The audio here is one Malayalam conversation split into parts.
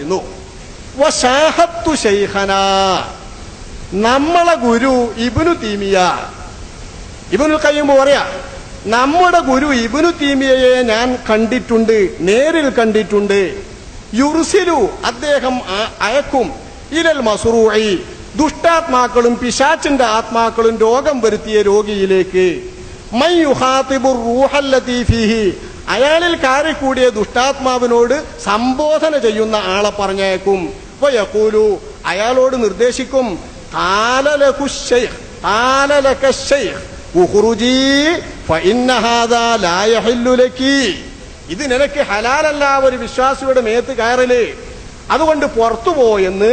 പറയുന്നു, വശാഹത്തു ശൈഖനാ, നമ്മളെ ഗുരു ഇബ്നു തീമിയ, ഇബ്നുൽ ഖയ്യിം പറയാ, നമ്മുടെ ഗുരു ഇബ്നു തീമിയയെ ഞാൻ കണ്ടിട്ടുണ്ട്, നേരിൽ കണ്ടിട്ടുണ്ട്. യുർസിലു, അദ്ദേഹം അയക്കും, ഇലൽ മസ്റൂഇ, ദുഷ്ടാത്മാക്കളും പിശാചിന്റെ ആത്മാക്കളും രോഗം വരുത്തിയ രോഗിയിലേക്ക്, മൻ യുഖാതിബു റൂഹല്ലതി ഫീഹി, അയാളിൽ കാറിക്കൂടിയ ദുഷ്ടാത്മാവിനോട് സംബോധന ചെയ്യുന്ന ആളെ പറഞ്ഞയക്കും. വയഖൂലു, അയാളോട് നിർദ്ദേശിക്കും, ഖാല ലകു ശൈഖ്, ഖാല ലക ശൈഖ് ഉഖ്റുജി ഫഇന്ന ഹാദാ ലാ യഹില്ലു ലകി, ഇത് നിനക്ക് ഹലാലല്ല ഒരു വിശ്വാസിയുടെ മേത്ത് കയറല്, അതുകൊണ്ട് പുറത്തു പോയെന്ന്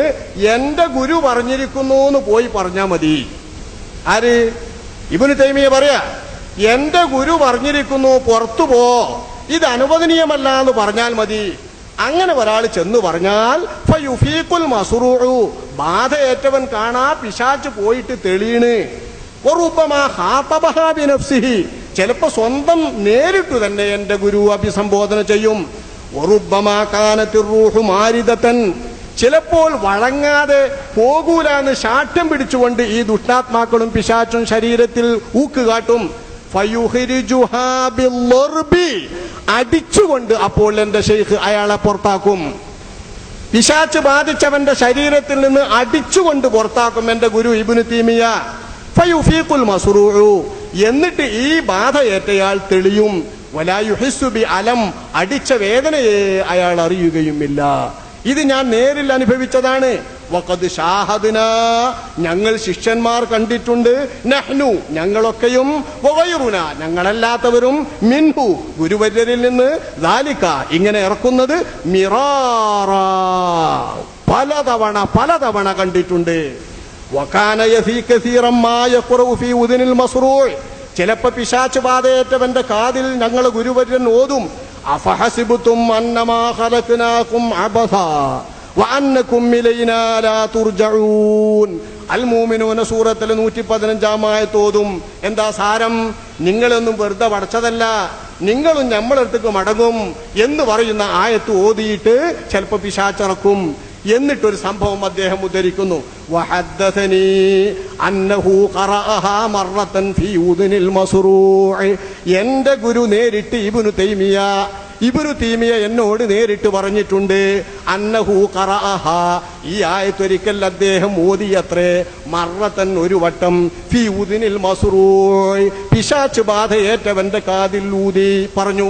എന്റെ ഗുരു പറഞ്ഞിരിക്കുന്നു എന്ന് പോയി പറഞ്ഞാ മതി. ആര്? ഇബ്നു തൈമിയ പറയാ, എന്റെ ഗുരു പറഞ്ഞിരിക്കുന്നു പുറത്തു പോ, ഇത് അനുവദനീയമല്ല എന്ന് പറഞ്ഞാൽ മതി. അങ്ങനെ ഒരാൾ ചെന്നു പറഞ്ഞാൽ ഫയുഫീഖുൽ മസ്റൂഉ, ബാധയേറ്റവൻ കാണാ പിശാച് പോയിട്ട് തെളിയണ്. വറുബ്ബമാ ഖാതബഹാ ബിനഫ്സിഹി, ചിലപ്പോ സ്വന്തം നേരിട്ടു തന്നെ എന്റെ ഗുരു അഭിസംബോധന ചെയ്യും. വറുബ്ബമാ കാനത്തിർ റൂഹു മാരിദതൻ, ചിലപ്പോൾ വഴങ്ങാതെ പോകൂലാന്ന് ശാഠ്യം പിടിച്ചുകൊണ്ട് ഈ ദുഷ്ടാത്മാക്കളും പിശാചും ശരീരത്തിൽ ഊക്കുകാട്ടും. ഫയുഖ്രിജുഹാ ബിൽളർബി, അടിച്ചുകൊണ്ട് അപ്പോൾ എന്റെ ശൈഖ് അയാളെ പുറത്താക്കും. പിശാച് ബാധിച്ചവന്റെ ശരീരത്തിൽ നിന്ന് അടിച്ചുകൊണ്ട് പുറത്താക്കും എന്റെ ഗുരു ഇബ്നു തീമിയ. ഫയുഫീഖുൽ മസ്റൂഉ, എന്നിട്ട് ഈ ബാധ ഏറ്റയാൾ തെളിയും. വലാ യുഹിസ്സു ബി അലം, അടിച്ച വേദനയെ അയാൾ അറിയുകയുമില്ല. ഇത് ഞാൻ നേരിൽ അനുഭവിച്ചതാണ്. വഖദ് ഷാഹദ്നാ, ഞങ്ങൾ ശിഷ്യന്മാർ കണ്ടിട്ടുണ്ട്. നഹ്നു, ഞങ്ങളൊക്കെയും, വഗൈറുനാ, ഞങ്ങളല്ലാത്തവരും, മിൻഹു, ഗുരുവര്യരിൽ നിന്ന്, ദാലിക, ഇങ്ങനെ ഇറക്കുന്നത്, മിറാറാ, പലതവണ കണ്ടിട്ടുണ്ട്. വകാന യഫീ കസീറൻ മാ യഖറഉ ഫീ ഉദ്നിൽ മസ്റൂഅ്, ചിലപ്പോ പിശാച് ബാധയേറ്റവന്റെ കാതിൽ ഞങ്ങൾ ഗുരുവര്യൻ ഓതും, അഫഹസിബ്തും അന്നമാ ഖലഖനാകും അബസാ വഅന്നകും ഇലൈനാ ലാ തുർജഊൻ. അൽ മൂമിനൂന സൂറത്തിൽ 115 ആയത്ത് ഓതും. എന്താ സാരം? നിങ്ങളൊന്നും വെറുതെ പഠിച്ചതല്ല, നിങ്ങളും നമ്മളടുത്തേക്ക് മടങ്ങും എന്ന് പറയുന്ന ആയത്ത് ഓതിയിട്ട് ചിലപ്പോ പിശാചിറക്കും. എന്നിട്ടൊരു സംഭവം അദ്ദേഹം ഉദ്ധരിക്കുന്നു, വഹദ്ദസനി അന്നഹു ഖറഅഹാ മർറതൻ ഫീ ഉദ്നിൽ മസ്റൂഅ്, എന്റെ ഗുരു നേരിട്ട് ഇബ്നു തീമിയ എന്നോട് നേരിട്ട് പറഞ്ഞിട്ടുണ്ട്, അന്നഹു ഖറഅഹാ, ഈ ആയത്തൊരിക്കൽ അദ്ദേഹം ഓതിയത്രേ, മർറതൻ, ഒരു വട്ടം, ഫീ ഉദ്നിൽ മസ്റൂഅ്, പിശാച് ബാധയേറ്റവന്റെ കാതിൽ ഊതി പറഞ്ഞു.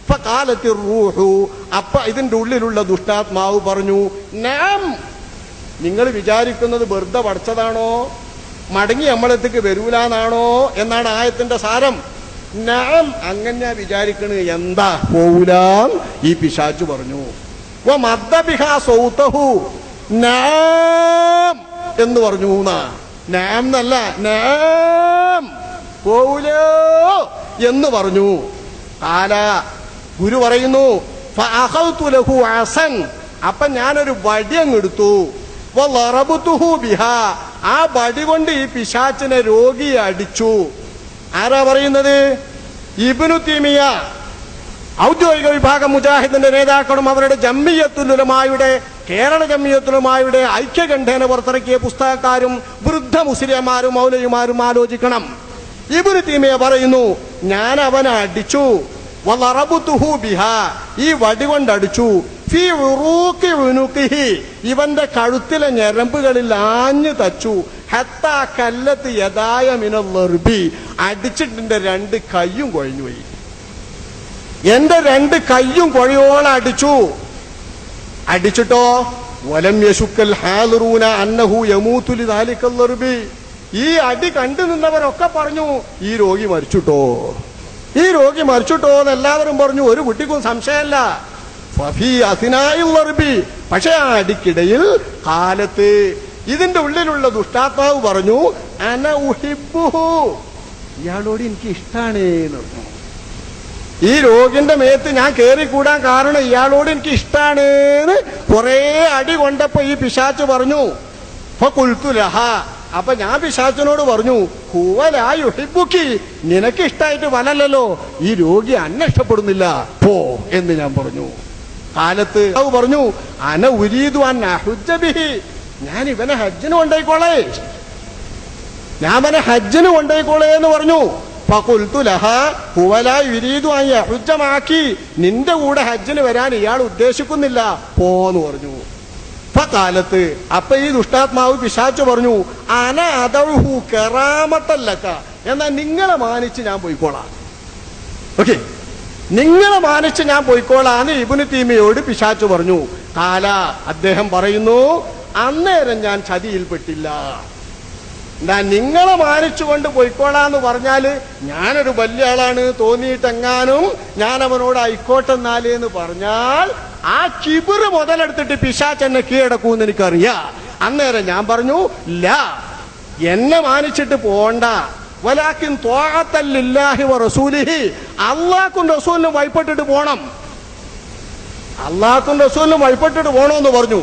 ഫഖാലത്തിർ റൂഹു, അപ്പ ഇതിന്റെ ഉള്ളിലുള്ള ദുഷ്ടാത്മാവ് പറഞ്ഞു, നാം, നിങ്ങൾ വിചാരിക്കുന്നത് വെറുതെ പഠിച്ചതാണോ, മടങ്ങി നമ്മളെത്തേക്ക് വരൂലാന്നാണോ എന്നാണ് ആയത്തിന്റെ സാരം. നാം, അങ്ങനെ വിചാരിക്കണ്. എന്താ പോവൂല? ഈ പിശാച് പറഞ്ഞു. വമദ്ദബിഹാ സൗതഹു, നാം എന്ന് പറഞ്ഞു. നാം എന്നല്ല, നാം, പോവൂലോ എന്ന് പറഞ്ഞു. കാല, ഗുരു പറയുന്നു, ഫഅഖൽതു ലഹു അസൻ, അപ്പൊ ഞാനൊരു വടി അങ്ങെടുത്തു. വളറബതുഹു ബിഹാ, ആ വടി കൊണ്ട് ഈ പിശാചിനെ രോഗിയെ അടിച്ചു. ആരാ പറയുന്നത്? ഇബ്നു തീമിയ. ഔദ്യോഗിക വിഭാഗം മുജാഹിദിന്റെ നേതാക്കളും അവരുടെ ജംഇയ്യത്തുൽ ഉലമായുടെ, കേരള ജംഇയ്യത്തുൽ ഉലമായുടെ ഐക്യകണ്ഠേന പുറത്തിറക്കിയ പുസ്തകക്കാരും വൃദ്ധ മുസ്ലിംമാരും മൗലവിമാരും ആലോചിക്കണം. ഇബ്നു തീമിയ പറയുന്നു, ഞാൻ അവനെ അടിച്ചു. വളറബതുഹു ബിഹാ, ഈ വടി കൊണ്ടടിച്ചു. ഫീ ഉറൂഖി ഉനുഖിഹി, ഇവന്റെ കഴുത്തിലെ ഞരമ്പുകളിൽ ആഞ്ഞു തച്ചു. ഹത്താ കല്ലത്ത് യദായ മിനൽ ലർബി, അടിച്ചിട്ട് രണ്ട് കയ്യും കുഴഞ്ഞുപോയി. എന്റെ രണ്ട് കയ്യും കുഴയോളം അടിച്ചു. അടിച്ചിട്ടോ, വലം യശുക്കൽ ഹാദിറൂന അന്നഹു യമൂതു ലിദാലിക്കൽ ലർബി, ഈ അടി കണ്ടു നിന്നവരൊക്കെ പറഞ്ഞു, ഈ രോഗി മരിച്ചുട്ടോ, ഈ രോഗി മരിച്ചുട്ടോ എന്ന് എല്ലാവരും പറഞ്ഞു. ഒരു കുട്ടിക്കും സംശയമല്ല. ഫഫീ അസ്നാഇൽ ലർബി, പക്ഷെ ആ അടിക്കിടയിൽ കാലത്ത് ഇതിന്റെ ഉള്ളിലുള്ള ദുഷ്ടാത്മാവ് പറഞ്ഞു, അന ഉഹിബ്ബുഹു, ഇയാളോട് എനിക്ക് ഇഷ്ടാണ് എന്ന് പറഞ്ഞു. ഈ രോഗിന്റെ മേത്ത് ഞാൻ കേറിക്കൂടാൻ കാരണം ഇയാളോട് എനിക്ക് ഇഷ്ടാണ് എന്ന് കുറെ അടി കൊണ്ടപ്പോ ഈ പിശാച് പറഞ്ഞു. ഫഖുൽതു ലഹാ, അപ്പൊ ഞാൻ പിശാചിനോട് പറഞ്ഞു, ഹുവ ലാ യുഹിബ്ബുക്കി, നിനക്ക് ഇഷ്ടായിട്ട് വലല്ലോ, ഈ രോഗി അന്നെ ഇഷ്ടപ്പെടുന്നില്ല, പോ എന്ന് ഞാൻ പറഞ്ഞു. കാലത്ത് പറഞ്ഞു അന ഉരീദു അൻ അഹുജ്ജ ബിഹി, ഞാൻ ഇവനെ ഹജ്ജിന് കൊണ്ടേക്കോളേ, ഞാൻ അവനെ ഹജ്ജിന് കൊണ്ടേക്കോളേ എന്ന് പറഞ്ഞു. ഫഖുൽതു ലഹാ ഹുവ ലാ യുരീദു അൻ യഹുജ്ജ മാക്കി, നിന്റെ കൂടെ ഹജ്ജിന് വരാൻ ഇയാൾ ഉദ്ദേശിക്കുന്നില്ല, പോന്ന് പറഞ്ഞു. ഫഖാലത്ത്, അപ്പൊ ഈ ദുഷ്ടാത്മാവ് പിശാച് പറഞ്ഞു അന അദഉഹു കറാമത്തല്ലക, എന്നാൽ നിങ്ങളെ മാനിച്ച് ഞാൻ പോയിക്കോളാം. ഓക്കെ, നിങ്ങളെ മാനിച്ച് ഞാൻ പോയിക്കോളാന്ന് ഇബ്നു തീമിയോട് പിശാച് പറഞ്ഞു. കാല, അദ്ദേഹം പറയുന്നു അന്നേരം ഞാൻ ചതിയിൽപ്പെട്ടില്ല. എന്താ, നിങ്ങളെ മാനിച്ചുകൊണ്ട് പോയിക്കോളാന്ന് പറഞ്ഞാല് ഞാനൊരു വലിയ ആളാണ് തോന്നിയിട്ടെങ്ങാനും ഞാൻ അവനോട് ആയിക്കോട്ടെന്നാല് എന്ന് പറഞ്ഞാൽ ആ കിബിറ് മുതലെടുത്തിട്ട് പിശാച് എന്നെ കീഴടക്കൂന്ന് എനിക്കറിയാം. അന്നേരം ഞാൻ പറഞ്ഞു ഇല്ല, എന്നെ മാനിച്ചിട്ട് പോണ്ട, വലാക്കിൻ ത്വാഅത്തൻ ലില്ലാഹി വ റസൂലിഹി, അല്ലാഹുവിന്റെ റസൂലിനും വഴിപ്പെട്ടിട്ട് പോണം, അല്ലാഹുവിന്റെ റസൂലിനും വഴിപ്പെട്ടിട്ട് പോണമെന്ന് പറഞ്ഞു.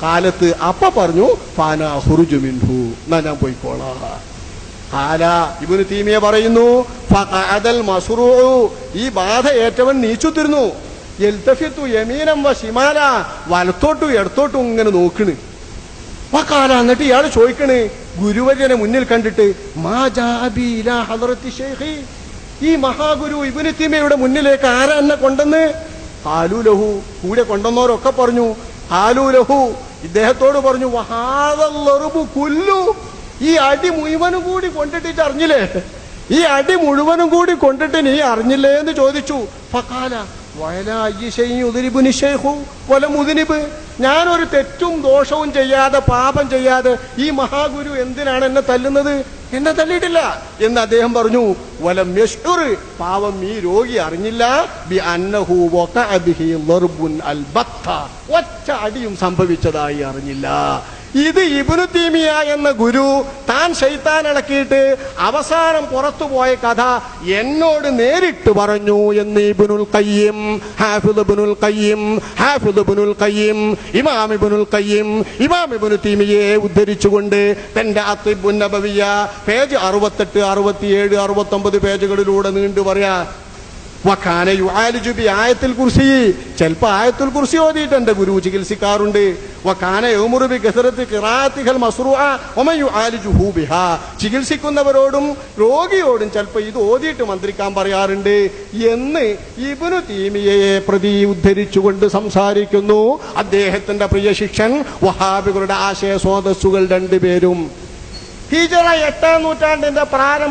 കാലത്ത് അപ്പ പറഞ്ഞു ഫാനാ ഖുറുജു മിൻഹു, എന്നാ ഞാൻ പോയിക്കോളാം. കാല ഇബ്നു തീമിയ പറയുന്നു ഫഖഅദൽ മസ്റൂഉ, ഈ ബാധ ഏറ്റവൻ നീച്ചുത്തിരുന്നു. യൽതഫിതു യമീനം വ ശിമാല, വലത്തോട്ടും ഇടത്തോട്ടും ഇങ്ങനെ നോക്കണ്. വഖാല, എന്നിട്ട് ഇയാൾ ചോദിക്കണ് ഗുരുവര്യനെ മുന്നിൽ കണ്ടിട്ട് മാ ജാഅ ബി ഇലാ ഹദ്റത്തി ശൈഖി, ഈ മഹാഗുരു ഇബ്നു തീമിയയുടെ മുന്നിലേക്ക് ആരാ എന്നെ കൊണ്ടെന്ന്. ഖാലു ലഹു, കൂടെ കൊണ്ടുവന്നവരൊക്കെ പറഞ്ഞു ഖാലു ലഹു, ഇദ്ദേഹത്തോട് പറഞ്ഞു വഹാദൽ ലർബു കുല്ലു, ഈ അടി മുഴുവനും കൂടി കൊണ്ടിട്ട് അറിഞ്ഞില്ലേ, ഈ അടി മുഴുവനും കൂടി കൊണ്ടിട്ട് നീ അറിഞ്ഞില്ലേ എന്ന് ചോദിച്ചു. ഫഖാല വയലാ അയ്യി ശൈഇൻ യുദ്രിബുനി ശൈഖു വലം ഉദ്നിബ്, ഞാനൊരു തെറ്റും ദോഷവും ചെയ്യാതെ പാപം ചെയ്യാതെ ഈ മഹാഗുരു എന്തിനാണ് എന്നെ തല്ലുന്നത്, എന്നെ തല്ലിയിട്ടില്ല എന്ന് അദ്ദേഹം പറഞ്ഞു. വലം യശ്ഉർ, പാവം ഈ രോഗി അറിഞ്ഞില്ല, ബി അന്നഹു വഖഅ ബിഹി ലർബുൻ അൽബത്ത, ഒറ്റ അടിയും സംഭവിച്ചതായി അറിഞ്ഞില്ല. ഇത് ഇബ്നു തീമിയ എന്ന ഗുരു താൻ ശൈത്താൻ ഇളക്കിയിട്ട് അവസാനം പുറത്തുപോയ കഥ എന്നോട് നേരിട്ട് പറഞ്ഞു എന്ന് ഇബ്നുൽ ഖയ്യിം, ഹാഫിദ് ഇബ്നുൽ ഖയ്യിം, ഹാഫിദ് ഇബ്നുൽ ഖയ്യിം, ഇമാം ഇബ്നുൽ ഖയ്യിം ഇമാം ഇബ്നു തീമിയയെ ഉദ്ധരിച്ചുകൊണ്ട് തന്റെ അത്തിബുൻ നബവിയ പേജ് 68, 67, 69 പേജുകളിലൂടെ നീണ്ടു പറയാ. വഖാന യുആലിജു ബി ആയത്തുൽ കുർസി, ചിലപ്പോൾ ആയത്തുൽ കുർസി ഓതിയിട്ട് എന്റെ ഗുരു ചികിത്സിക്കാറുണ്ട്. വഖാന യഅ്മുറു ബി കസറത്തി ഖിറാഅത്തിൽ മസ്റൂഅ വമൻ യുആലിജുഹു ബിഹാ, ചികിത്സിക്കുന്നവരോടും രോഗിയോടും ചിലപ്പോൾ ഇത് ഓതിയിട്ട് മന്ത്രിക്കാൻ പറയാറുണ്ട് എന്ന് ഇബ്നു തീമിയയെ പ്രതി ഉദ്ധരിച്ചുകൊണ്ട് സംസാരിക്കുന്നു അദ്ദേഹത്തിന്റെ പ്രിയ ശിഷ്യൻ വഹാബികളുടെ ആശയ സ്രോതസ്സുകൾ രണ്ടുപേരും. ഹിജറ 8-ാം നൂറ്റാണ്ടിന്റെ പ്രാരംഭ